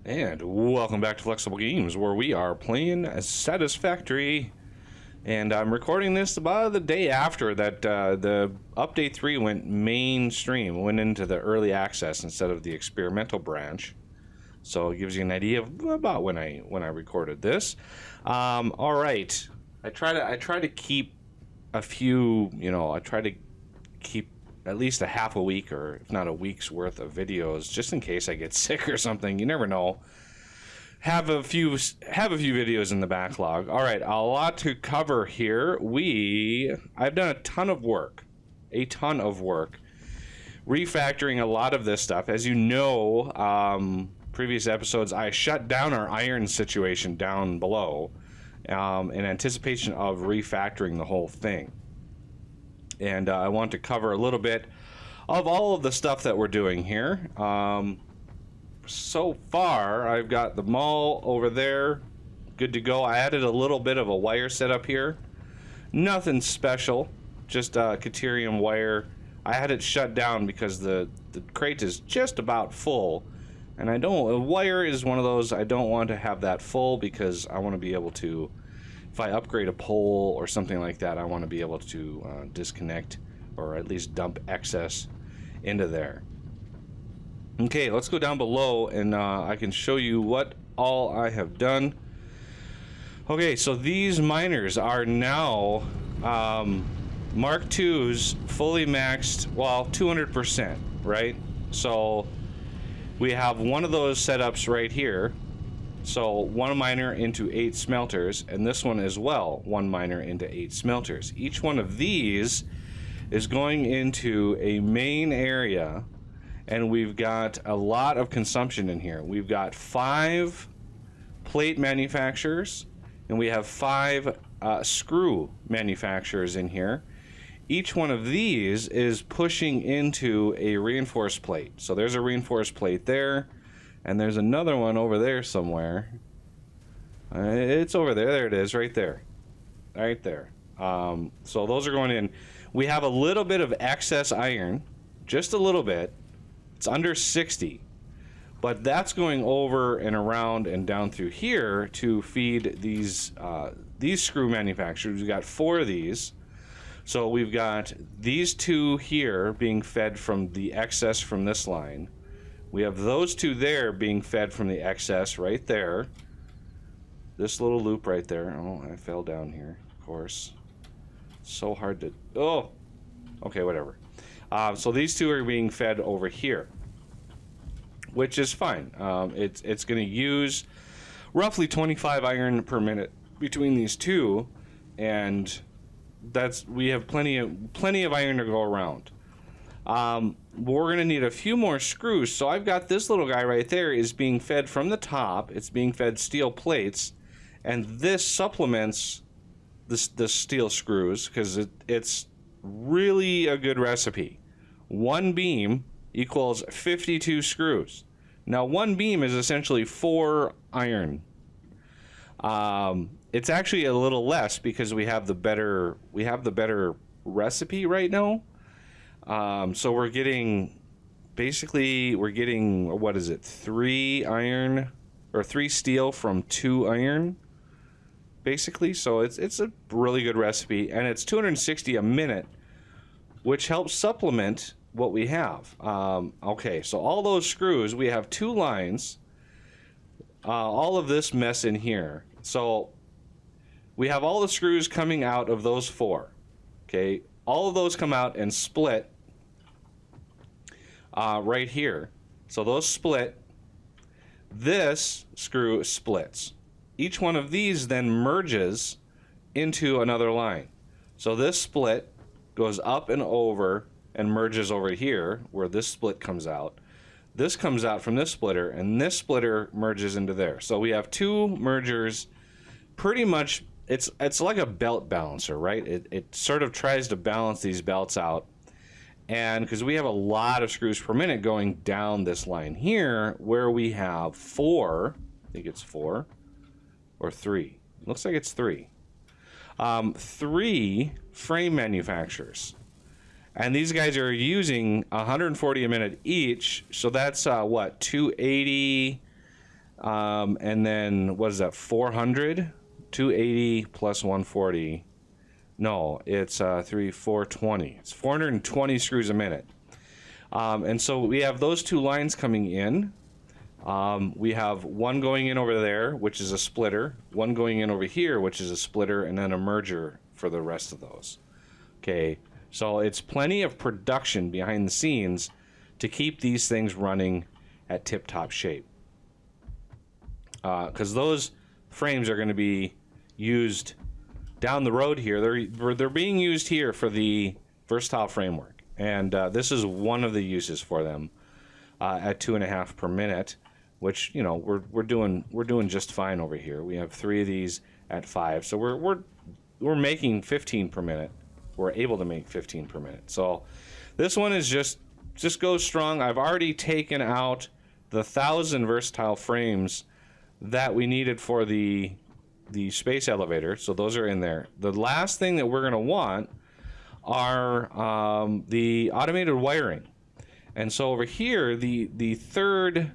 And welcome back to Flexible Games, where we are playing Satisfactory. And I'm recording this about the day after that the Update 3 went mainstream, went into the early access instead of the experimental branch. So it gives you an idea of about when I recorded this. All right, I try to keep a few, I try to keep at least a half a week, or if not a week's worth of videos, just in case I get sick or something. You never know. Have a few videos in the backlog. All right, a lot to cover here. I've done a ton of work, refactoring a lot of this stuff. As you know, previous episodes, I shut down our iron situation down below in anticipation of refactoring the whole thing. And I want to cover a little bit of all of the stuff that we're doing here. So far, I've got the mall over there, good to go. I added a little bit of a wire setup here. Nothing special, just Caterium wire. I had it shut down because the crate is just about full. And wire is one of those, I don't want to have that full because I want to be able to, if I upgrade a pole or something like that, I want to be able to disconnect or at least dump excess into there. Okay, let's go down below and I can show you what all I have done. Okay, so these miners are now Mark II's fully maxed, well, 200%, right? So we have one of those setups right here. So one miner into 8 smelters, and this one as well, one miner into 8 smelters. Each one of these is going into a main area, and we've got a lot of consumption in here. We've got 5 plate manufacturers, and we have 5 screw manufacturers in here. Each one of these is pushing into a reinforced plate. So there's a reinforced plate there. And there's another one over there somewhere. It's over there. There it is, right there. Right there. So those are going in. We have a little bit of excess iron. Just a little bit. It's under 60. But that's going over and around and down through here to feed these screw manufacturers. We've got 4 of these. So we've got these 2 here being fed from the excess from this line. We have those 2 there being fed from the excess right there. This little loop right there. Oh, I fell down here, of course. So hard to... Oh! Okay, whatever. So these 2 are being fed over here, which is fine. It's going to use roughly 25 iron per minute between these 2, and we have plenty of iron to go around. We're going to need a few more screws. So I've got this little guy right there is being fed from the top. It's being fed steel plates, and this supplements the steel screws because it's really a good recipe. 1 beam equals 52 screws. Now 1 beam is essentially 4 iron. It's actually a little less because we have the better recipe right now. So we're getting, what is it, 3 iron or 3 steel from 2 iron, basically. So it's a really good recipe, and it's 260 a minute, which helps supplement what we have. Okay, so all those screws, we have 2 lines, all of this mess in here. So we have all the screws coming out of those 4. Okay, all of those come out and split right here. So those split. This screw splits. Each one of these then merges into another line. So this split goes up and over and merges over here where this split comes out. This comes out from this splitter, and this splitter merges into there. So we have 2 mergers. Pretty much it's like a belt balancer, right? It sort of tries to balance these belts out. And because we have a lot of screws per minute going down this line here, where we have 4, I think it's 4 or 3. Looks like it's 3. 3 frame manufacturers. And these guys are using 140 a minute each, so that's what, 280 And then what is that? 400, 280 plus 140. No, it's 420. It's 420 screws a minute. And so we have those two lines coming in. We have one going in over there, which is a splitter, one going in over here, which is a splitter, and then a merger for the rest of those. Okay, so it's plenty of production behind the scenes to keep these things running at tip-top shape. Because those frames are going to be used down the road here. They're being used here for the versatile framework, and this is one of the uses for them at 2.5 per minute, which, you know, we're doing just fine over here. We have 3 of these at 5, so we're making 15 per minute. We're able to make 15 per minute. So this one is just goes strong. I've already taken out the 1,000 versatile frames that we needed for the space elevator, so those are in there. The last thing that we're going to want are the automated wiring. And so over here, the third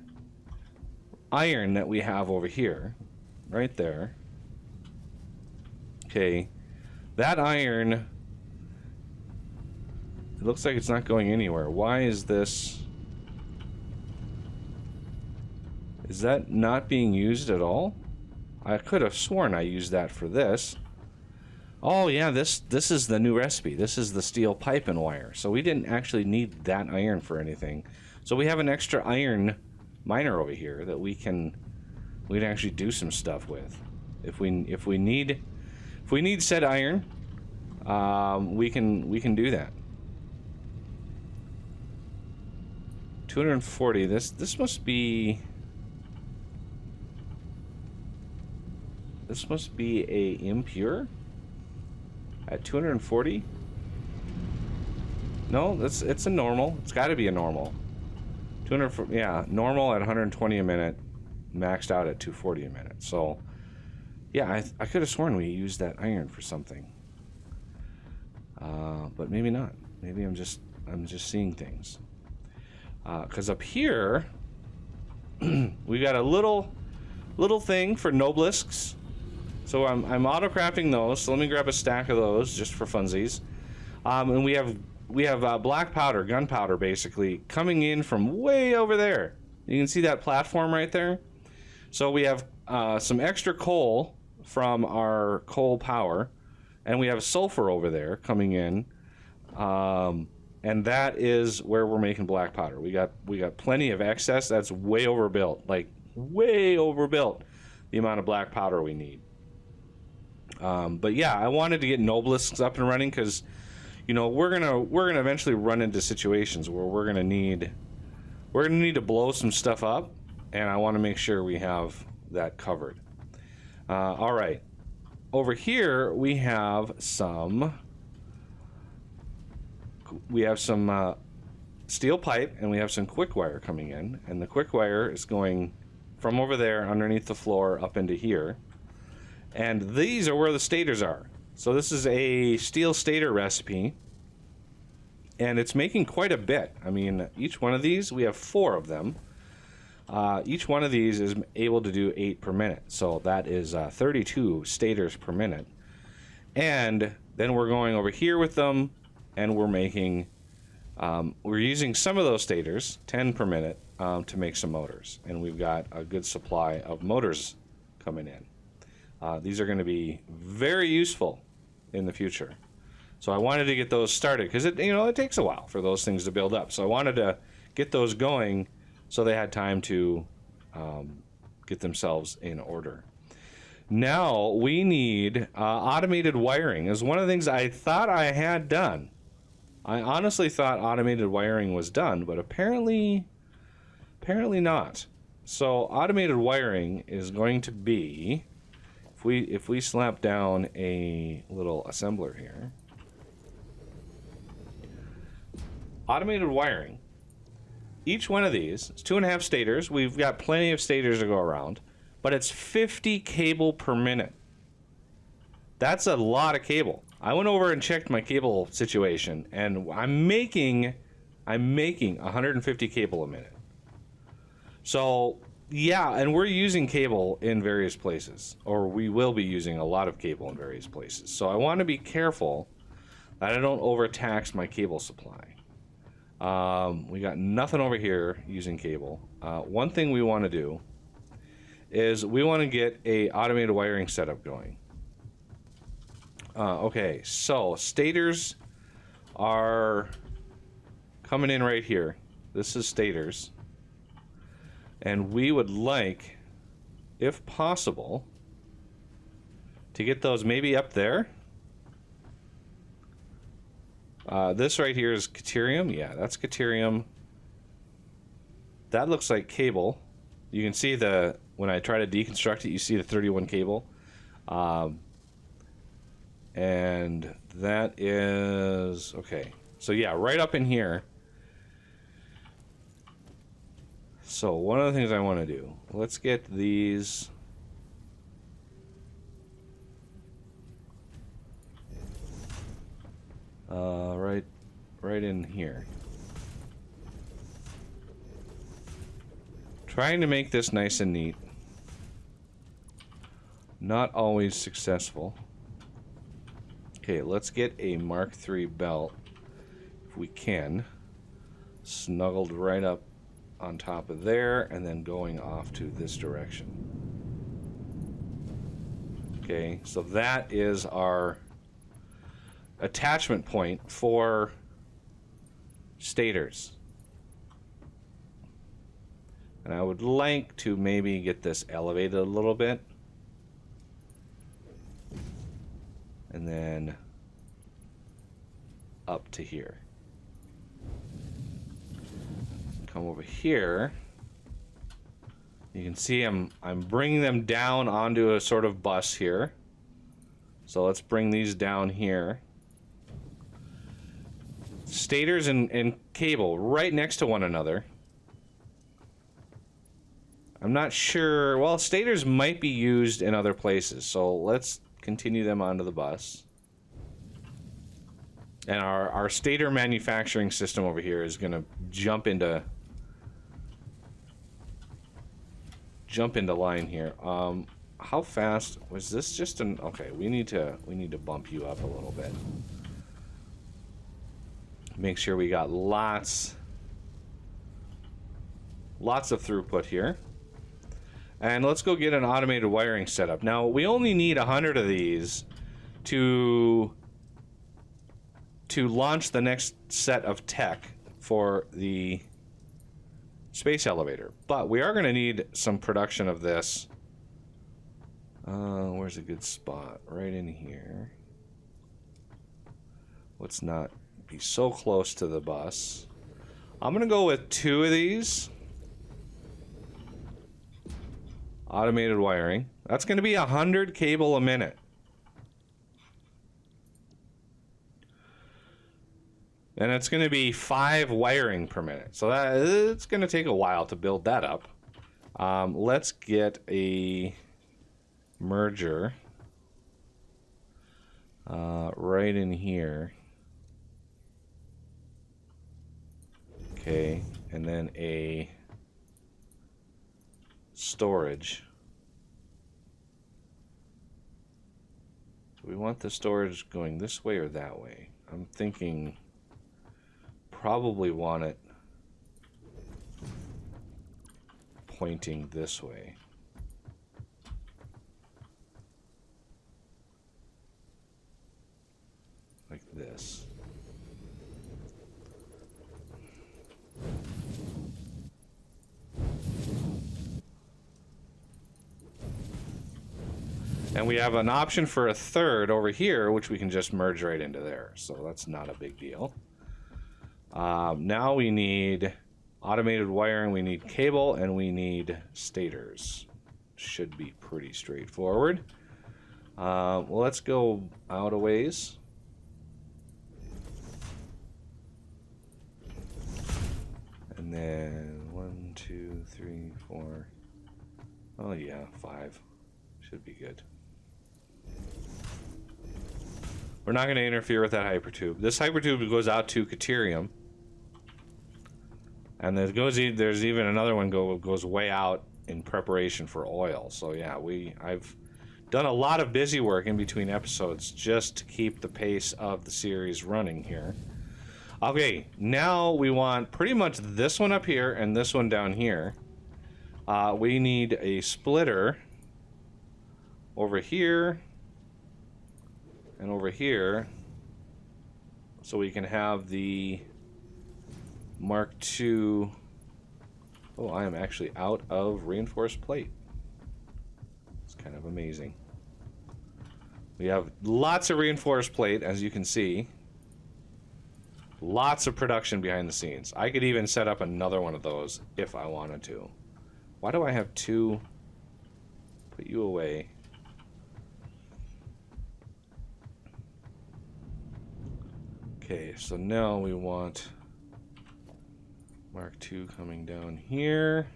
iron that we have over here, right there, okay, that iron, it looks like it's not going anywhere. Why is this? Is that not being used at all? I could have sworn I used that for this. Oh yeah, this is the new recipe. This is the steel pipe and wire. So we didn't actually need that iron for anything. So we have an extra iron miner over here that we can actually do some stuff with. If we need said iron, we can do that. 240. This must be. This must be a impure at 240. No, it's a normal. It's got to be a normal. 200, yeah, normal at 120 a minute, maxed out at 240 a minute. So, yeah, I could have sworn we used that iron for something, but maybe not. Maybe I'm just seeing things. Because up here, we got a little thing for nobelisks. So I'm auto crafting those. So let me grab a stack of those just for funsies. And we have black powder, gunpowder, basically coming in from way over there. You can see that platform right there. So we have some extra coal from our coal power, and we have sulfur over there coming in. And that is where we're making black powder. We got plenty of excess. That's way overbuilt, like way overbuilt the amount of black powder we need. But yeah, I wanted to get nobelisks up and running because, you know, we're gonna eventually run into situations where we're gonna need to blow some stuff up, and I want to make sure we have that covered. All right, over here we have some steel pipe, and we have some quick wire coming in, and the quick wire is going from over there underneath the floor up into here. And these are where the stators are. So this is a steel stator recipe, and it's making quite a bit. I mean, each one of these, we have 4 of them. Each one of these is able to do 8 per minute. So that is 32 stators per minute. And then we're going over here with them, and we're making, we're using some of those stators, 10 per minute, to make some motors. And we've got a good supply of motors coming in. These are going to be very useful in the future. So I wanted to get those started because it takes a while for those things to build up. So I wanted to get those going so they had time to get themselves in order. Now we need automated wiring. Is one of the things I thought I had done. I honestly thought automated wiring was done, but apparently not. So automated wiring is going to be, if we slap down a little assembler here, automated wiring. Each one of these is 2.5 stators. We've got plenty of stators to go around, but it's 50 cable per minute. That's a lot of cable. I went over and checked my cable situation, and I'm making 150 cable a minute. So Yeah, and we're using cable in various places, or we will be using a lot of cable in various places. So I want to be careful that I don't overtax my cable supply. We got nothing over here using cable. One thing we want to do is we want to get a automated wiring setup going. Okay, so stators are coming in right here. This is stators. And we would like, if possible, to get those maybe up there. This right here is Caterium. Yeah, that's Caterium. That looks like cable. You can see when I try to deconstruct it, you see the 31 cable. And that is, okay. So yeah, right up in here. So one of the things I want to do, let's get these. Right in here. Trying to make this nice and neat. Not always successful. Okay, let's get a Mark III belt, if we can. Snuggled right up on top of there, and then going off to this direction. Okay, so that is our attachment point for stators. And I would like to maybe get this elevated a little bit. And then up to here. Come over here. You can see I'm bringing them down onto a sort of bus here. So let's bring these down here. Stators and cable right next to one another. I'm not sure. Well, stators might be used in other places, so let's continue them onto the bus. And our stator manufacturing system over here is going to jump into line here. How fast was this? Just an okay? We need to bump you up a little bit. Make sure we got lots of throughput here. And let's go get an automated wiring setup. Now, we only need 100 of these to launch the next set of tech for the space elevator. But we are going to need some production of this. Where's a good spot? Right in here. Let's not be so close to the bus. I'm going to go with 2 of these. Automated wiring. That's going to be 100 cable a minute. And it's going to be 5 wiring per minute. So it's going to take a while to build that up. Let's get a merger right in here. Okay, and then a storage. Do we want the storage going this way or that way? I'm thinking probably want it pointing this way. Like this. And we have an option for a third over here, which we can just merge right into there. So that's not a big deal. Now we need automated wiring, we need cable, and we need stators. Should be pretty straightforward. Well, let's go out a ways. And then 1, 2, 3, 4. Oh yeah, 5. Should be good. We're not going to interfere with that hypertube. This hypertube goes out to Caterium. And there's even another one goes way out in preparation for oil. So yeah, I've done a lot of busy work in between episodes just to keep the pace of the series running here. Okay, now we want pretty much this one up here and this one down here. We need a splitter over here and over here so we can have the Mark II. Oh, I am actually out of reinforced plate. It's kind of amazing. We have lots of reinforced plate, as you can see. Lots of production behind the scenes. I could even set up another one of those if I wanted to. Why do I have two? Put you away. Okay, so now we want Mark II coming down here.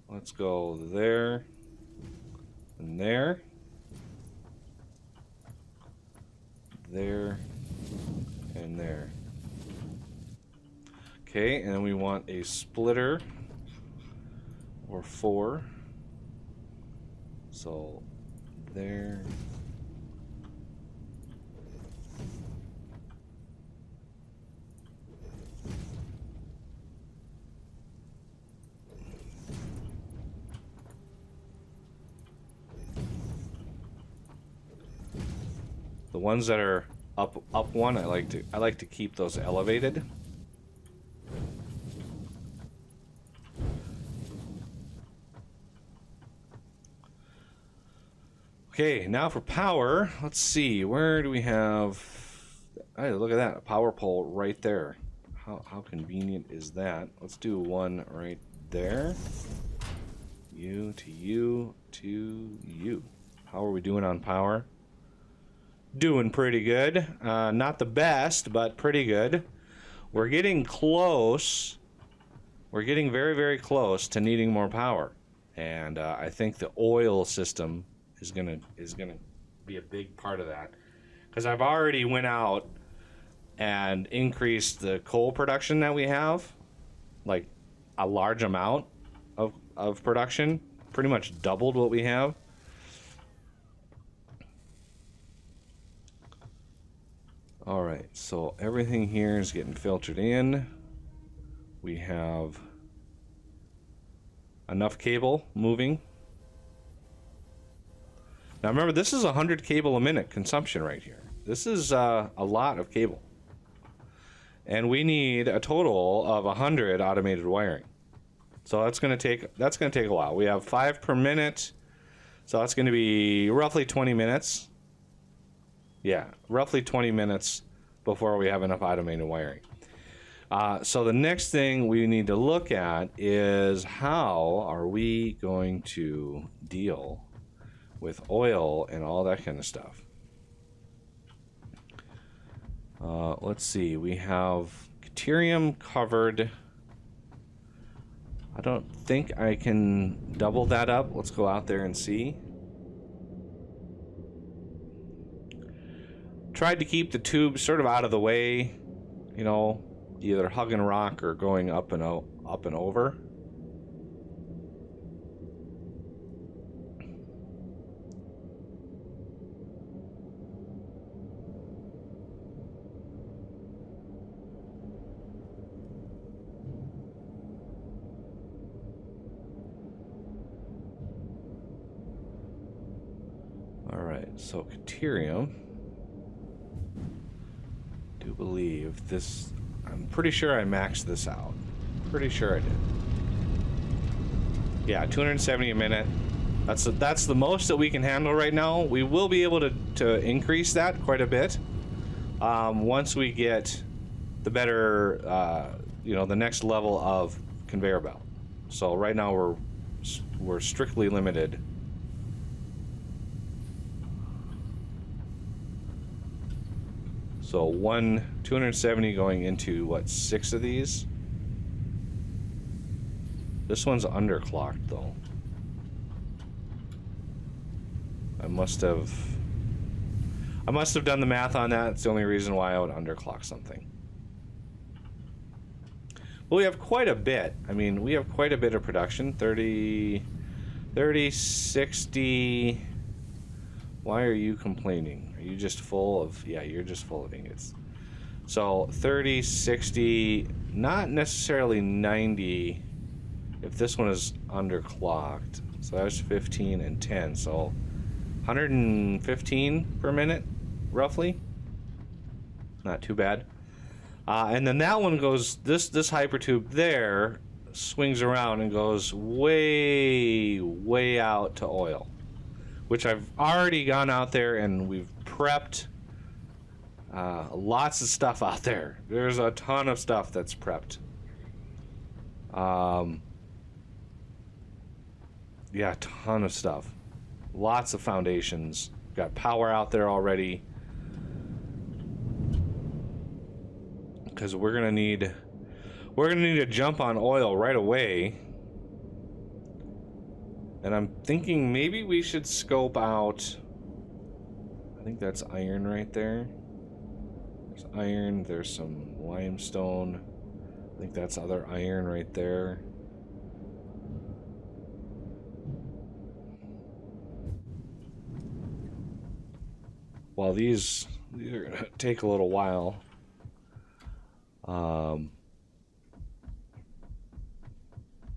Let's go there and there. There and there. Okay, and then we want a splitter or 4. So there. The ones that are up one, I like to keep those elevated. Okay, now for power. Let's see, where do we have? Hey, look at that, a power pole right there. How convenient is that? Let's do one right there. You to you to you. How are we doing on power? Doing pretty good. Not the best, but pretty good. We're getting close. We're getting very, very close to needing more power, and I think the oil system is gonna be a big part of that, because I've already went out and increased the coal production that we have, like a large amount of production, pretty much doubled what we have. All right, so everything here is getting filtered in. We have enough cable moving. Now remember, this is 100 cable a minute consumption right here. This is a lot of cable. And we need a total of 100 automated wiring. So that's going to take a while. We have 5 per minute. So that's going to be roughly 20 minutes. Yeah, roughly 20 minutes before we have enough automated wiring. So the next thing we need to look at is how are we going to deal with oil and all that kind of stuff. Let's see, we have Caterium covered. I don't think I can double that up. Let's go out there and see. Tried to keep the tubes sort of out of the way, you know, either hugging rock or going up and over. All right, so Caterium. Do believe this. I'm pretty sure I maxed this out. Pretty sure I did. Yeah, 270 a minute. That's the most that we can handle right now. We will be able to increase that quite a bit once we get the better, the next level of conveyor belt. So right now we're strictly limited. So 270 going into what, 6 of these? This one's underclocked though. I must have done the math on that. It's the only reason why I would underclock something. Well, we have quite a bit. I mean, we have quite a bit of production. 30, 60. Why are you complaining? Are you just full of... Yeah, you're just full of ingots. So 30, 60, not necessarily 90 if this one is underclocked. So that's 15 and 10. So 115 per minute, roughly. Not too bad. And then that one goes, this hypertube there swings around and goes way, way out to oil, which I've already gone out there and we've prepped lots of stuff out there. There's a ton of stuff that's prepped. Yeah, ton of stuff. Lots of foundations. Got power out there already. Because we're gonna need to jump on oil right away. And I'm thinking maybe we should scope out. I think that's iron right there. There's iron, there's some limestone. I think that's other iron right there. Well, these are gonna take a little while.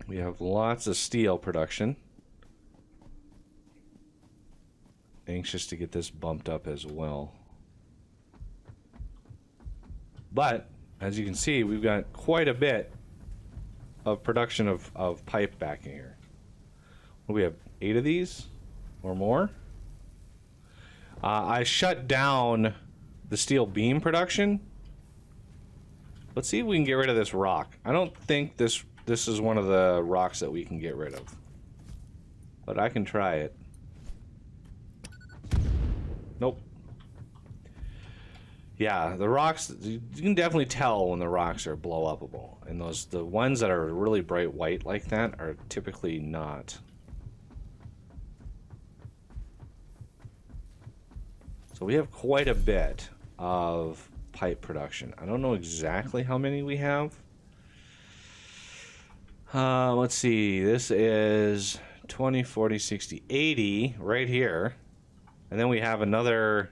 We have lots of steel production. Anxious to get this bumped up as well. But, as you can see, we've got quite a bit of production of pipe back in here. We have 8 of these or more. I shut down the steel beam production. Let's see if we can get rid of this rock. I don't think this is one of the rocks that we can get rid of. But I can try it. Nope. Yeah, the rocks, you can definitely tell when the rocks are blow-upable. And the ones that are really bright white like that are typically not. So we have quite a bit of pipe production. I don't know exactly how many we have. Let's see. This is 20, 40, 60, 80 right here. And then we have another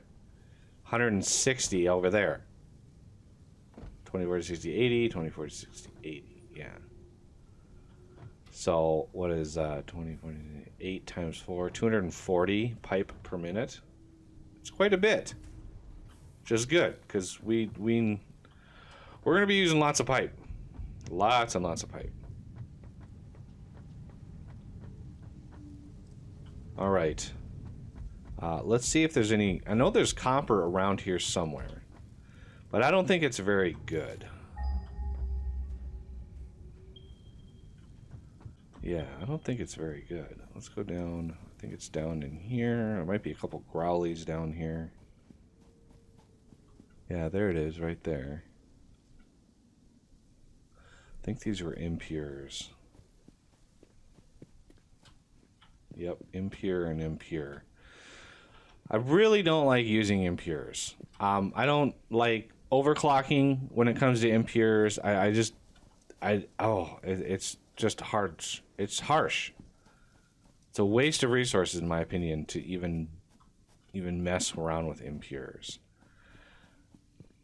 160 over there. 20, 40, 60, 80, 20, 40, 60, 80. Yeah. So what is 20, 40, 8 times 4? 240 pipe per minute. It's quite a bit. Which is good, because we're going to be using lots of pipe. Lots and lots of pipe. All right. Let's see if there's any... I know there's copper around here somewhere, but I don't think it's very good. Yeah, I don't think it's very good. Let's go down. I think it's down in here. There might be a couple growlies down here. Yeah, there it is, right there. I think these were impures. Yep, impure and impure. I really don't like using impures. I don't like overclocking when it comes to impures. It's just hard. It's harsh. It's a waste of resources, in my opinion, to even mess around with impures.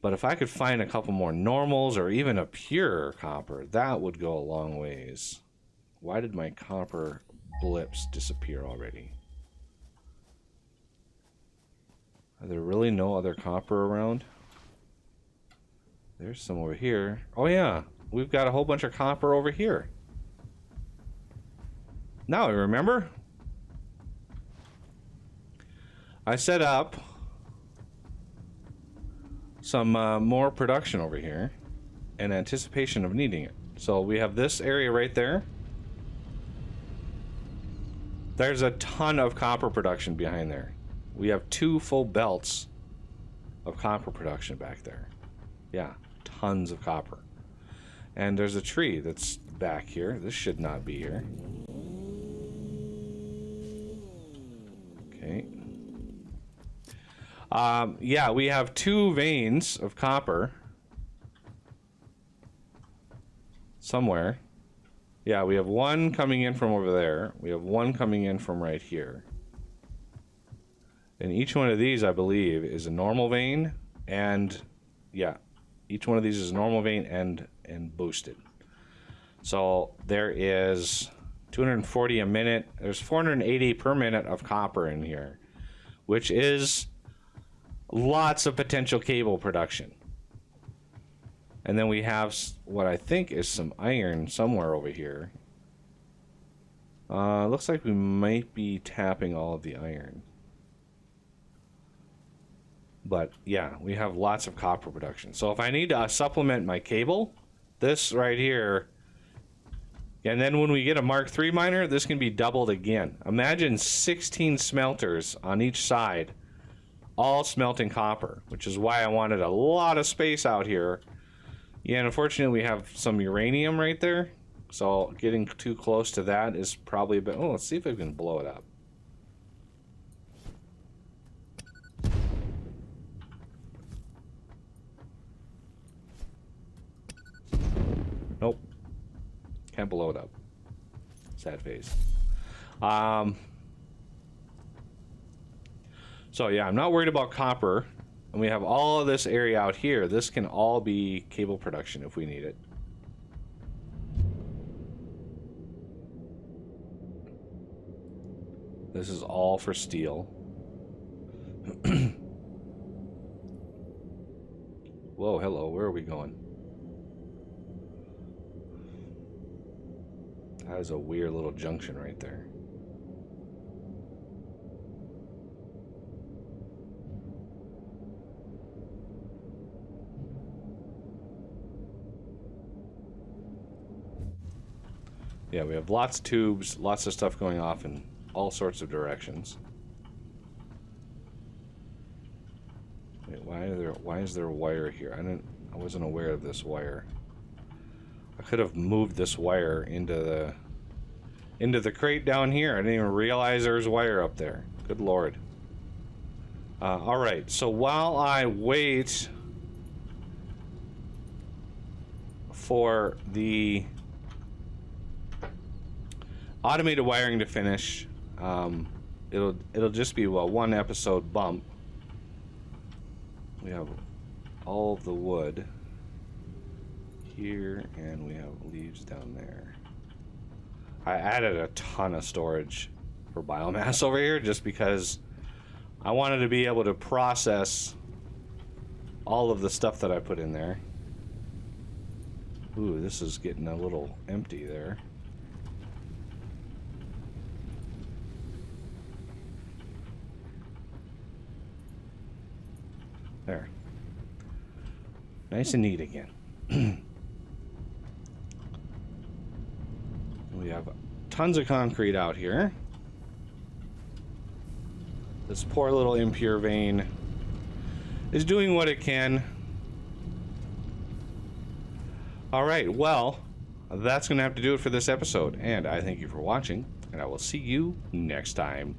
But if I could find a couple more normals or even a pure copper, that would go a long ways. Why did my copper blips disappear already? Are there really no other copper around? There's some over here. Oh yeah, we've got a whole bunch of copper over here. Now I remember. I set up some more production over here in anticipation of needing it. So we have this area right there. There's a ton of copper production behind there. We have 2 full belts of copper production back there. Yeah, tons of copper. And there's a tree that's back here. This should not be here. Okay. Yeah, we have 2 veins of copper. somewhere. Yeah, we have one coming in from over there. We have one coming in from right here. And each one of these, I believe, is a normal vein. And, yeah, each one of these is a normal vein and boosted. So there is 240 a minute. There's 480 per minute of copper in here, which is lots of potential cable production. And then we have what I think is some iron somewhere over here. Looks like we might be tapping all of the iron. But yeah, we have lots of copper production. So if I need to supplement my cable, this right here, and then when we get a Mark III miner, this can be doubled again. Imagine 16 smelters on each side, all smelting copper, which is why I wanted a lot of space out here. Yeah, and unfortunately we have some uranium right there, so getting too close to that is probably a bit... Oh, let's see if I can blow it up. Nope. Can't blow it up. Sad face. So yeah, I'm not worried about copper. And we have all of this area out here. This can all be cable production if we need it. This is all for steel. Whoa, hello, where are we going? That is a weird little junction right there. Yeah, we have lots of tubes, lots of stuff going off in all sorts of directions. Wait, why is there a wire here? I wasn't aware of this wire. I could have moved this wire into the crate down here. I didn't even realize there was wire up there. Good lord. All right, so while I wait for the automated wiring to finish, it'll just be a one episode bump. We have all of the wood here, and we have leaves down there. I added a ton of storage for biomass over here just because I wanted to be able to process all of the stuff that I put in there. Ooh, this is getting a little empty there. There. Nice and neat again. We have tons of concrete out here. This poor little impure vein is doing what it can. Alright, well, that's going to have to do it for this episode. And I thank you for watching, and I will see you next time.